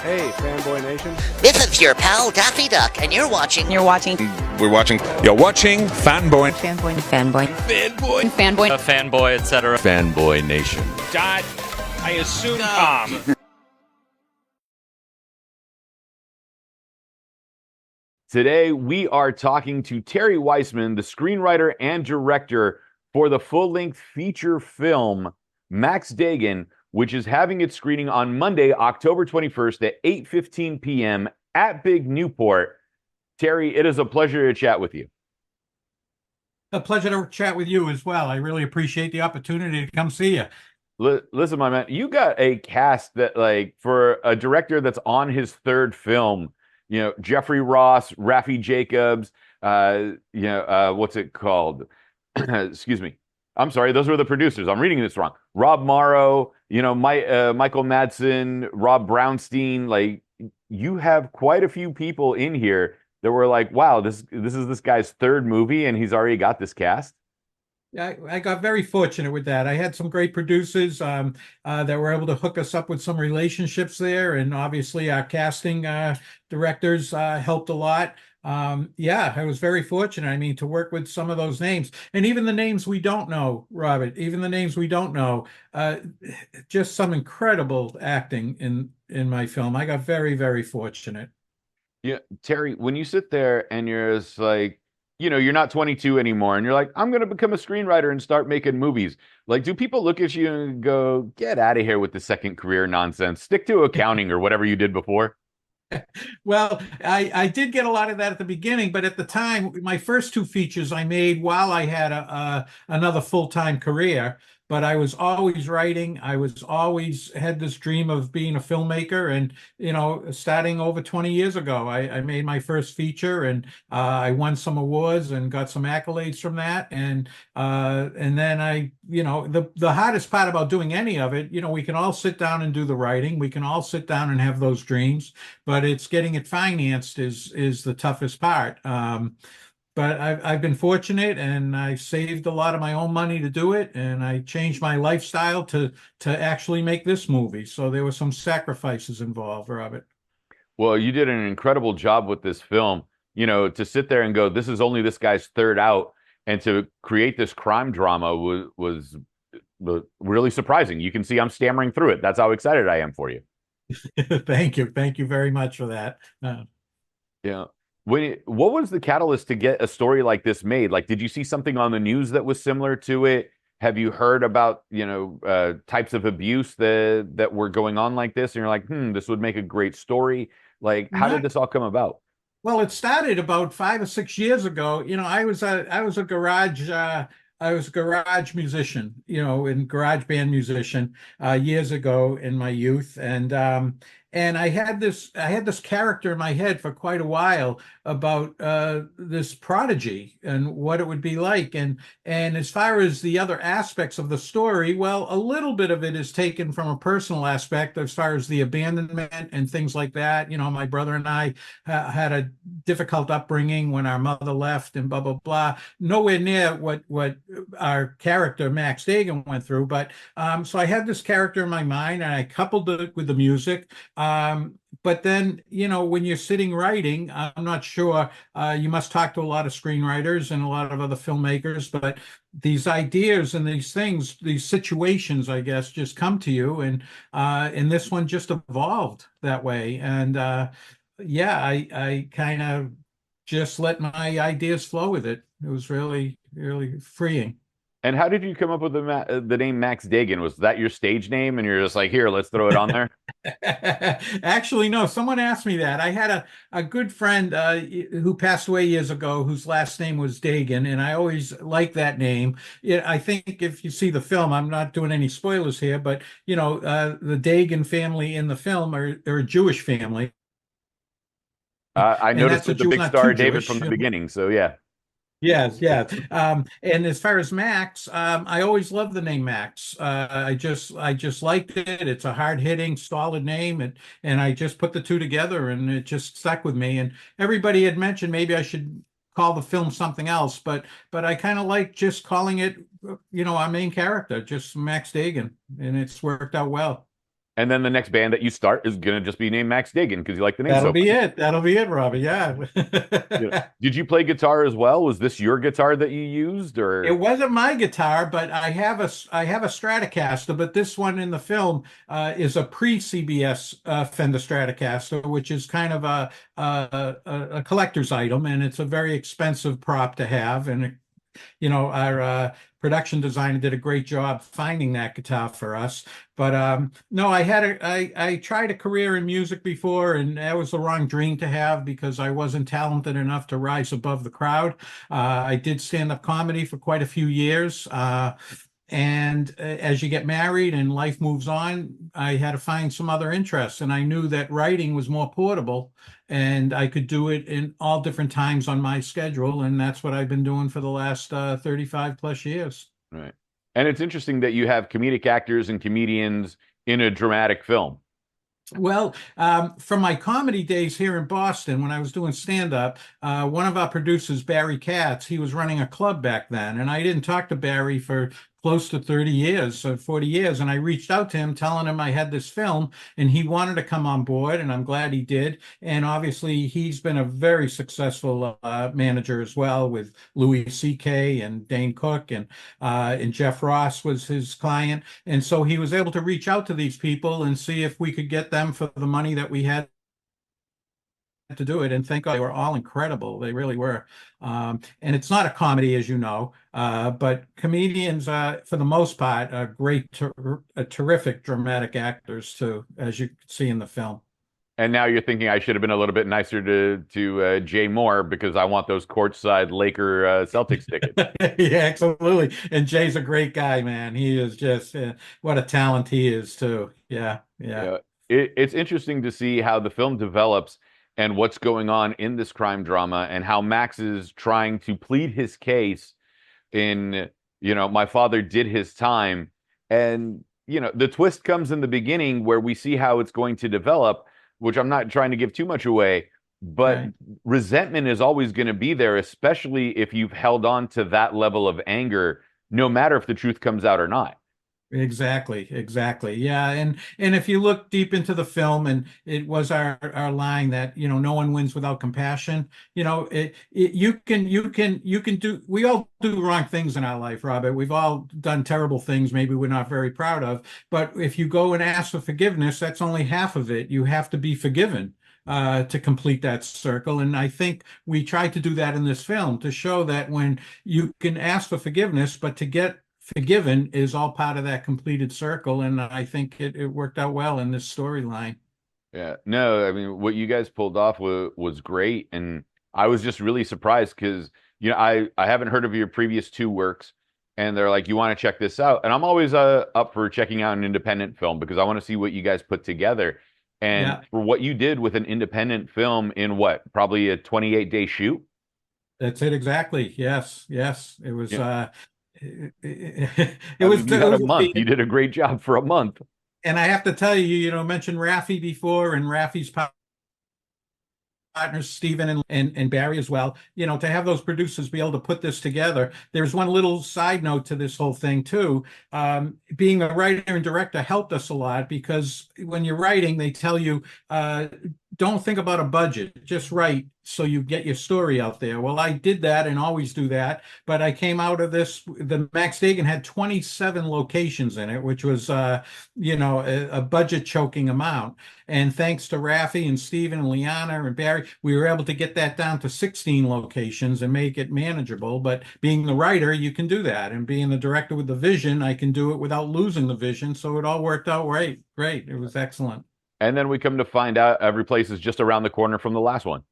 Hey, Fanboy Nation. This is your pal Daffy Duck, and you're watching. You're watching. We're watching. You're watching Fanboy. Fanboy. Fanboy. Fanboy. Fanboy. A fanboy, etc. Fanboy Nation. Dot, I assume Tom. Today, we are talking to Terre Weisman, the screenwriter and director for the full-length feature film Max Dagan, which is having its screening on Monday, October 21st at 8:15 p.m. at Big Newport. Terre, it is a pleasure to chat with you. A pleasure to chat with you as well. I really appreciate the opportunity to come see you. Listen, my man, you got a cast that, like, for a director that's on his third film, you know, Jeffrey Ross, Raffi Jacobs, what's it called? Excuse me. I'm sorry, those were the producers. I'm reading this wrong. Rob Morrow, Michael Madsen, Rob Brownstein. Like, you have quite a few people in here that were like, wow, this is this guy's third movie and he's already got this cast. I got very fortunate with that. I had some great producers that were able to hook us up with some relationships there. And obviously our casting directors helped a lot. I was very fortunate. I mean, to work with some of those names, and even the names we don't know, Robert, even the names we don't know, just some incredible acting in my film. I got very, very fortunate. Yeah, Terre, when you sit there and you're just like, you're not 22 anymore, and you're like, I'm going to become a screenwriter and start making movies. Like, do people look at you and go, get out of here with the second career nonsense, stick to accounting or whatever you did before? Well, I did get a lot of that at the beginning, but at the time, my first two features I made while I had another full-time career. But I was always writing. I was always had this dream of being a filmmaker. And, starting over 20 years ago, I made my first feature, and I won some awards and got some accolades from that. And then the hardest part about doing any of it, we can all sit down and do the writing. We can all sit down and have those dreams, but it's getting it financed is the toughest part. But I've been fortunate, and I saved a lot of my own money to do it, and I changed my lifestyle to actually make this movie. So there were some sacrifices involved, Robert. Well, you did an incredible job with this film. To sit there and go, this is only this guy's third out, and to create this crime drama was really surprising. You can see I'm stammering through it. That's how excited I am for you. Thank you very much for that. Yeah. What was the catalyst to get a story like this made? Like, did you see something on the news that was similar to it? Have you heard about, types of abuse that were going on like this? And you're like, this would make a great story. Like, how did this all come about? Well, it started about 5 or 6 years ago. I was a garage musician, and garage band musician years ago in my youth, and I had this character in my head for quite a while about this prodigy and what it would be like. And as far as the other aspects of the story, well, a little bit of it is taken from a personal aspect as far as the abandonment and things like that. My brother and I had a difficult upbringing when our mother left and blah, blah, blah. Nowhere near what our character, Max Dagan, went through. But so I had this character in my mind, and I coupled it with the music. But then, when you're sitting writing, I'm not sure, you must talk to a lot of screenwriters and a lot of other filmmakers, but these ideas and these things, these situations, I guess, just come to you. And this one just evolved that way. And I kind of just let my ideas flow with it. It was really, really freeing. And how did you come up with the name Max Dagan? Was that your stage name, and you're just like, here, let's throw it on there? Actually, no. Someone asked me that. I had a good friend who passed away years ago, whose last name was Dagan, and I always liked that name. I think if you see the film, I'm not doing any spoilers here, but the Dagan family in the film are a Jewish family. I noticed with the big star David from the beginning, so yeah. Yes. And as far as Max, I always loved the name Max. I just liked it. It's a hard-hitting, solid name, and I just put the two together, and it just stuck with me. And everybody had mentioned maybe I should call the film something else, but I kind of like just calling it, our main character, just Max Dagan, and it's worked out well. And then the next band that you start is going to just be named Max Dagan because you like the name That'll so be much. it. That'll be it, Robert. Yeah. Yeah. Did you play guitar as well? Was this your guitar that you used, It or? wasn't my guitar, but I have a Stratocaster, but this one in the film is a pre-CBS Fender Stratocaster, which is kind of a collector's item, and it's a very expensive prop to have. And our production designer did a great job finding that guitar for us. But no, I tried a career in music before, and that was the wrong dream to have because I wasn't talented enough to rise above the crowd. I did stand-up comedy for quite a few years. And as you get married and life moves on, I had to find some other interests. And I knew that writing was more portable and I could do it in all different times on my schedule. And that's what I've been doing for the last 35 plus years. Right. And it's interesting that you have comedic actors and comedians in a dramatic film. Well, from my comedy days here in Boston, when I was doing stand-up, one of our producers, Barry Katz, he was running a club back then, and I didn't talk to Barry for close to 30 years, so 40 years, and I reached out to him telling him I had this film, and he wanted to come on board, and I'm glad he did. And obviously, he's been a very successful manager as well with Louis C.K. and Dane Cook, and Jeff Ross was his client. And so he was able to reach out to these people and see if we could get them for the money that we had to do it. And thank God they were all incredible. They really were. And it's not a comedy, as you know, but comedians, for the most part, are terrific dramatic actors too, as you can see in the film. And now you're thinking I should have been a little bit nicer to Jay Moore because I want those courtside Laker Celtics tickets. Yeah, absolutely. And Jay's a great guy, man. He is just what a talent he is too. Yeah, yeah. Yeah. It's interesting to see how the film develops and what's going on in this crime drama and how Max is trying to plead his case in, my father did his time. And, the twist comes in the beginning where we see how it's going to develop, which I'm not trying to give too much away, but Right. resentment is always going to be there, especially if you've held on to that level of anger, no matter if the truth comes out or not. Exactly, exactly. Yeah, and if you look deep into the film, and it was our line that no one wins without compassion. You can do. We all do wrong things in our life, Robert. We've all done terrible things. Maybe we're not very proud of. But if you go and ask for forgiveness, that's only half of it. You have to be forgiven to complete that circle. And I think we tried to do that in this film to show that when you can ask for forgiveness, but to get forgiven is all part of that completed circle. And I think it worked out well in this storyline. Yeah, no, I mean, what you guys pulled off was great. And I was just really surprised because, I haven't heard of your previous two works. And they're like, you want to check this out? And I'm always up for checking out an independent film because I want to see what you guys put together. And Yeah, for what you did with an independent film in probably a 28-day shoot? that's it exactly. Yes, yes. It was Yeah. it I was mean, you had a month. You did a great job for a month. and I have to tell you, mentioned Rafi before, and Rafi's partners, Stephen and Barry as well, to have those producers be able to put this together. There's one little side note to this whole thing too. Being a writer and director helped us a lot because when you're writing, they tell you, don't think about a budget, just write so you get your story out there. Well, I did that and always do that, but I came out of this, the Max Dagan had 27 locations in it, which was, a budget choking amount. And thanks to Rafi and Steven and Liana and Barry, we were able to get that down to 16 locations and make it manageable. But being the writer, you can do that. And being the director with the vision, I can do it without losing the vision. So it all worked out right. Great. It was excellent. And then we come to find out every place is just around the corner from the last one.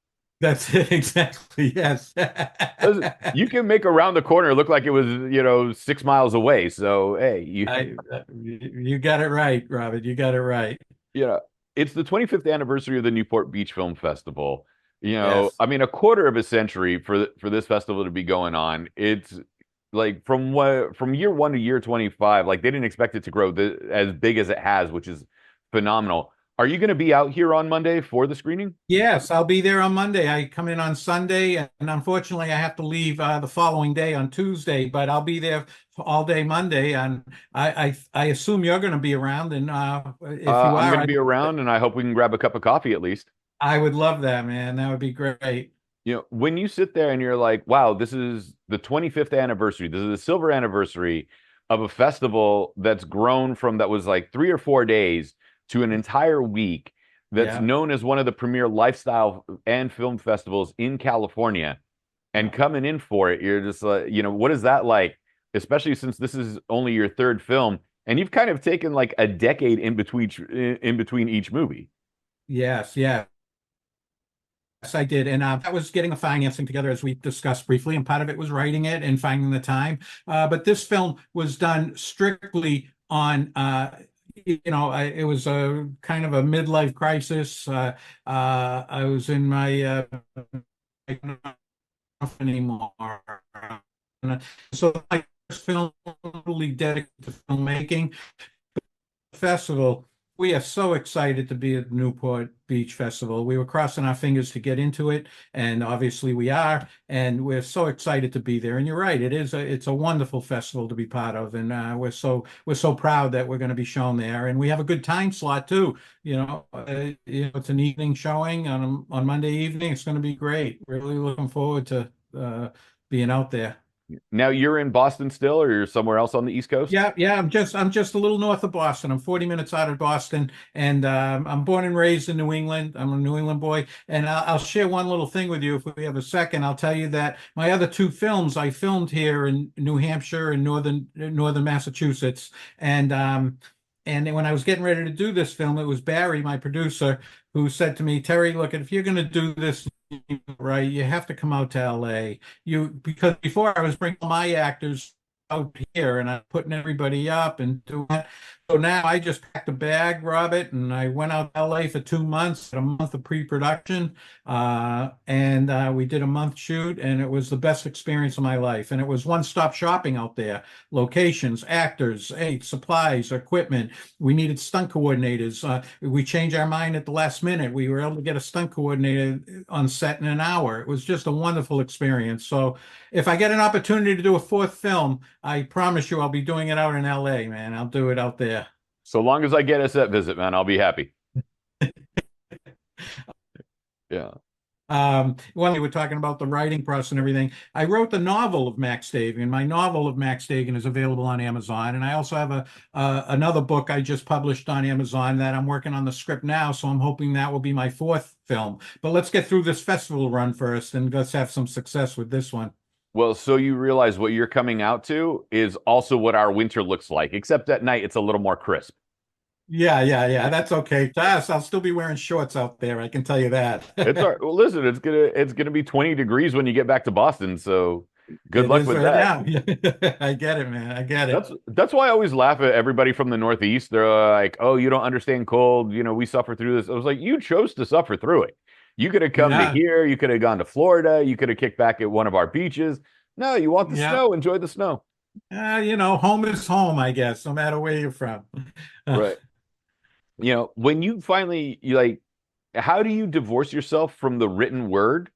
That's it, exactly. Yes. You can make around the corner look like it was, 6 miles away. So, hey, You got it right, Robert. You got it right. you know, it's the 25th anniversary of the Newport Beach Film Festival. Yes. I mean, a quarter of a century for this festival to be going on. It's like from year one to year 25, like they didn't expect it to grow as big as it has, which is phenomenal. Are you going to be out here on Monday for the screening? Yes, I'll be there on Monday. I come in on Sunday, and unfortunately, I have to leave the following day on Tuesday, but I'll be there all day Monday, and I assume you're going to be around, and if you I'm are, going to be around, and I hope we can grab a cup of coffee at least. I would love that, man. That would be great. You know, when you sit there and you're like, wow, this is the 25th anniversary, this is the silver anniversary of a festival that's grown from that was like 3 or 4 days to an entire week, that's Yeah. known as one of the premier lifestyle and film festivals in California, and coming in for it, you're just like, what is that like? Especially since this is only your third film, and you've kind of taken like a decade in between each movie. Yes, yeah. Yes, I did. And that was getting the financing together, as we discussed briefly, and part of it was writing it and finding the time. But this film was done strictly on, it was a kind of a midlife crisis. I was in my anymore. So my first film totally dedicated to filmmaking. Festival. We are so excited to be at Newport Beach Festival. We were crossing our fingers to get into it, and obviously we are, and we're so excited to be there. And you're right, it's a wonderful festival to be part of, and we're so proud that we're going to be shown there, and we have a good time slot too. It's an evening showing on Monday evening. It's going to be great. Really looking forward to being out there. Now you're in Boston still, or you're somewhere else on the East Coast? Yeah. I'm just a little north of Boston. I'm 40 minutes out of Boston, and I'm born and raised in New England. I'm a New England boy, and I'll share one little thing with you if we have a second. I'll tell you that my other two films I filmed here in New Hampshire and northern Massachusetts, and when I was getting ready to do this film, it was Barry, my producer, who said to me, Terry, look, if you're going to do this right, you have to come out to LA. Because before I was bringing my actors out here and I'm putting everybody up and doing that. So now I just packed a bag, Robert, and I went out to LA for 2 months, a month of pre-production, and we did a month shoot, and it was the best experience of my life. And it was one-stop shopping out there: locations, actors, supplies, equipment. We needed stunt coordinators. We changed our mind at the last minute. We were able to get a stunt coordinator on set in an hour. It was just a wonderful experience. So if I get an opportunity to do a fourth film, I promise you I'll be doing it out in LA, man. I'll do it out there. So long as I get a set visit, man, I'll be happy. Yeah. When we were talking about the writing process and everything, I wrote the novel of Max Dagan. My novel of Max Dagan is available on Amazon, and I also have another book I just published on Amazon that I'm working on the script now, so I'm hoping that will be my fourth film. But let's get through this festival run first, and let's have some success with this one. Well, so you realize what you're coming out to is also what our winter looks like, except at night it's a little more crisp. Yeah. That's okay. To us, I'll still be wearing shorts out there. I can tell you that. It's well, listen, it's gonna be 20 degrees when you get back to Boston, so good luck with that. Now. I get it, man. I get it. That's why I always laugh at everybody from the Northeast. They're like, "Oh, you don't understand cold. We suffer through this." I was like, "You chose to suffer through it. You could have come to here. You could have gone to Florida. You could have kicked back at one of our beaches. No, you want the snow. Enjoy the snow." Home is home, I guess, no matter where you're from. Right. When you finally, how do you divorce yourself from the written word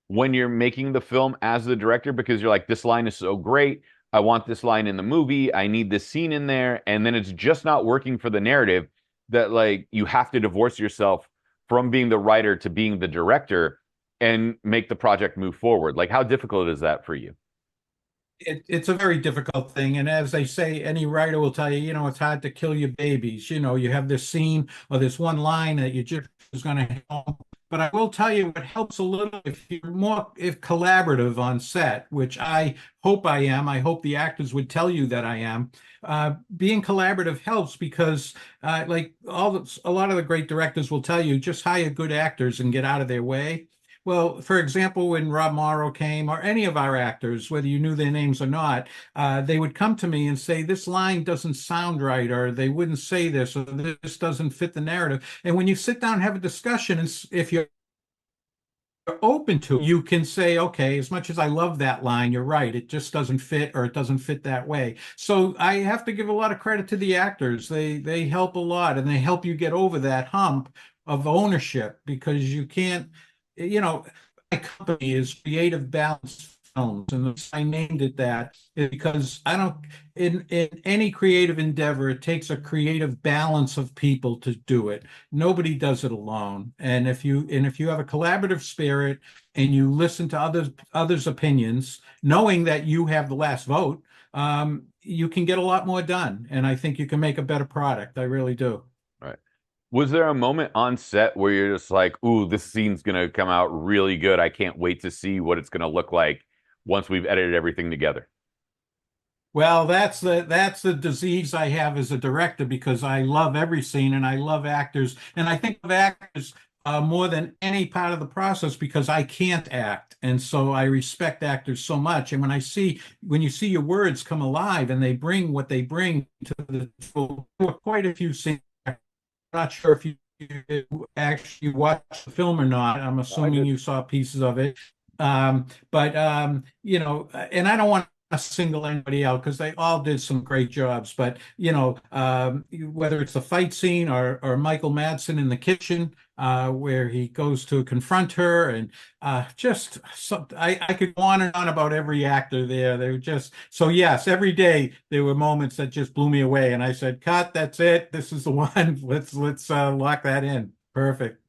when you're making the film as the director? Because you're like, this line is so great. I want this line in the movie. I need this scene in there. And then it's just not working for the narrative, that you have to divorce yourself from being the writer to being the director and make the project move forward. Like, how difficult is that for you? It's a very difficult thing. And as they say, any writer will tell you, it's hard to kill your babies. You have this scene or this one line that you just is going to help. But I will tell you, it helps a little if you're if collaborative on set, which I hope I am. I hope the actors would tell you that I am. Being collaborative helps because, a lot of the great directors will tell you, just hire good actors and get out of their way. Well, for example, when Rob Morrow came, or any of our actors, whether you knew their names or not, they would come to me and say, this line doesn't sound right, or they wouldn't say this, or this doesn't fit the narrative. And when you sit down and have a discussion, and if you're open to it, you can say, okay, as much as I love that line, you're right, it just doesn't fit, or it doesn't fit that way. So I have to give a lot of credit to the actors. They help a lot, and they help you get over that hump of ownership, because you can't, my company is Creative Balance films. And the reason I named it that is because I don't, in any creative endeavor, it takes a creative balance of people to do it. Nobody does it alone. And if you have a collaborative spirit and you listen to others' opinions, knowing that you have the last vote, you can get a lot more done. And I think you can make a better product. I really do. Right. Was there a moment on set where you're just like, ooh, this scene's going to come out really good. I can't wait to see what it's going to look like once we've edited everything together? Well, that's the disease I have as a director because I love every scene and I love actors. And I think of actors more than any part of the process because I can't act. And so I respect actors so much. And when you see your words come alive and they bring what they bring to quite a few scenes. Not sure if you actually watched the film or not. I'm assuming you saw pieces of it. And I don't want to single anybody out because they all did some great jobs. But, whether it's the fight scene or Michael Madsen in the kitchen, where he goes to confront her and I could go on and on about every actor there. They were just so yes, every day there were moments that just blew me away. And I said, cut, that's it. This is the one. Let's lock that in. Perfect.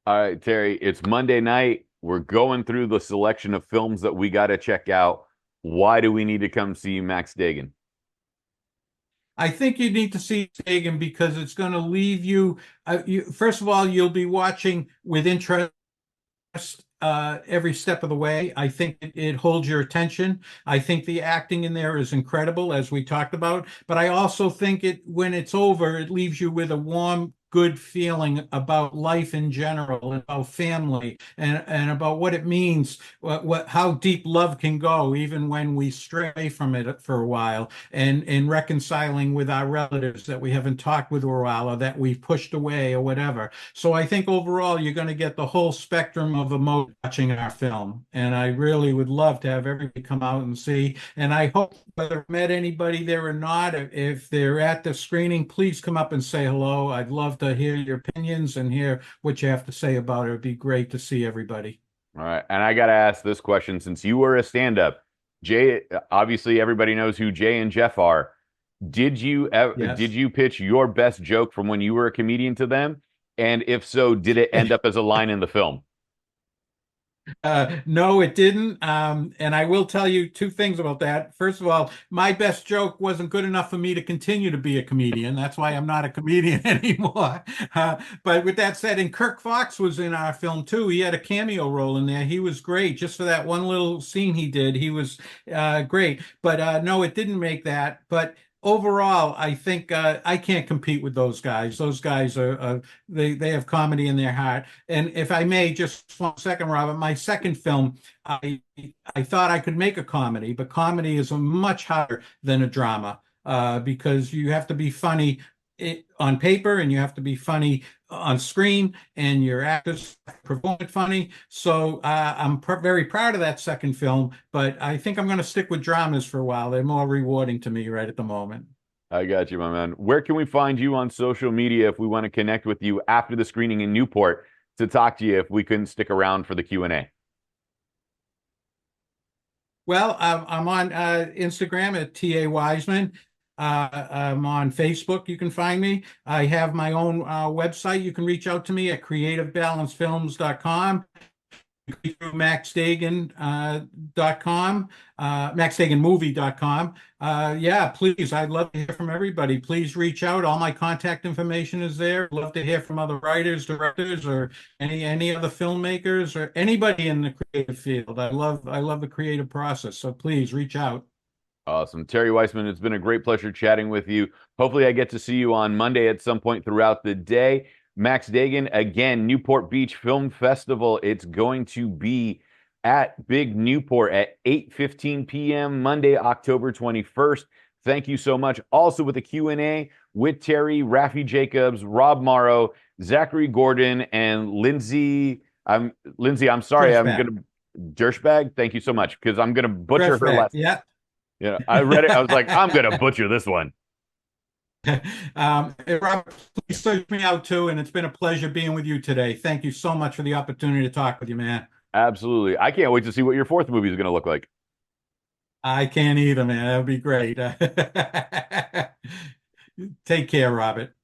All right, Terry, it's Monday night. We're going through the selection of films that we got to check out. Why do we need to come see Max Dagan? I think you need to see Dagan because it's going to leave you, first of all, you'll be watching with interest every step of the way. I think it holds your attention. I think the acting in there is incredible, as we talked about. But I also think when it's over, it leaves you with a warm, good feeling about life in general, and about family, and about what it means, how deep love can go, even when we stray from it for a while, and in reconciling with our relatives that we haven't talked with for a while, or that we've pushed away, or whatever. So I think overall, you're going to get the whole spectrum of emotion watching our film, and I really would love to have everybody come out and see. And I hope, whether I've met anybody there or not, if they're at the screening, please come up and say hello. I'd love to hear your opinions and hear what you have to say about it. It'd be great to see everybody. All right. And I got to ask this question since you were a stand-up. Jay, obviously everybody knows who Jay and Jeff are. Did you Yes. did you pitch your best joke from when you were a comedian to them? And if so, did it end up as a line in the film? No, it didn't. And I will tell you two things about that. First of all, my best joke wasn't good enough for me to continue to be a comedian. That's why I'm not a comedian anymore. But with that said, and Kirk Fox was in our film too. He had a cameo role in there. He was great. Just for that one little scene he did, he was great. But no, it didn't make that. But overall, I think I can't compete with those guys. Those guys they have comedy in their heart. And if I may, just 1 second, Robert, my second film, I thought I could make a comedy, but comedy is much harder than a drama because you have to be funny on paper and you have to be funny on screen, and your actors perform it funny. So I'm very proud of that second film, but I think I'm going to stick with dramas for a while. They're more rewarding to me right at the moment. I got you, my man. Where can we find you on social media if we want to connect with you after the screening in Newport to talk to you if we couldn't stick around for the Q&A? Well, I'm on Instagram at Terre Weisman. I'm on Facebook. You can find me. I have my own website. You can reach out to me at creativebalancefilms.com. MaxDagan.com, MaxDaganMovie.com. Yeah, please. I'd love to hear from everybody. Please reach out. All my contact information is there. Love to hear from other writers, directors, or any other filmmakers, or anybody in the creative field. I love the creative process. So please reach out. Awesome. Terre Weisman, it's been a great pleasure chatting with you. Hopefully I get to see you on Monday at some point throughout the day. Max Dagan, again, Newport Beach Film Festival. It's going to be at Big Newport at 8:15 p.m. Monday, October 21st. Thank you so much. Also with a Q&A with Terry, Rafi Jacobs, Rob Morrow, Zachary Gordon, and Lindsay. I'm sorry. I'm going to Dirshbag. Thank you so much because I'm going to butcher her last. Yeah. Yeah, I read it. I was like, I'm going to butcher this one. Robert, please search me out too, and it's been a pleasure being with you today. Thank you so much for the opportunity to talk with you, man. Absolutely. I can't wait to see what your fourth movie is going to look like. I can't either, man. That would be great. Take care, Robert.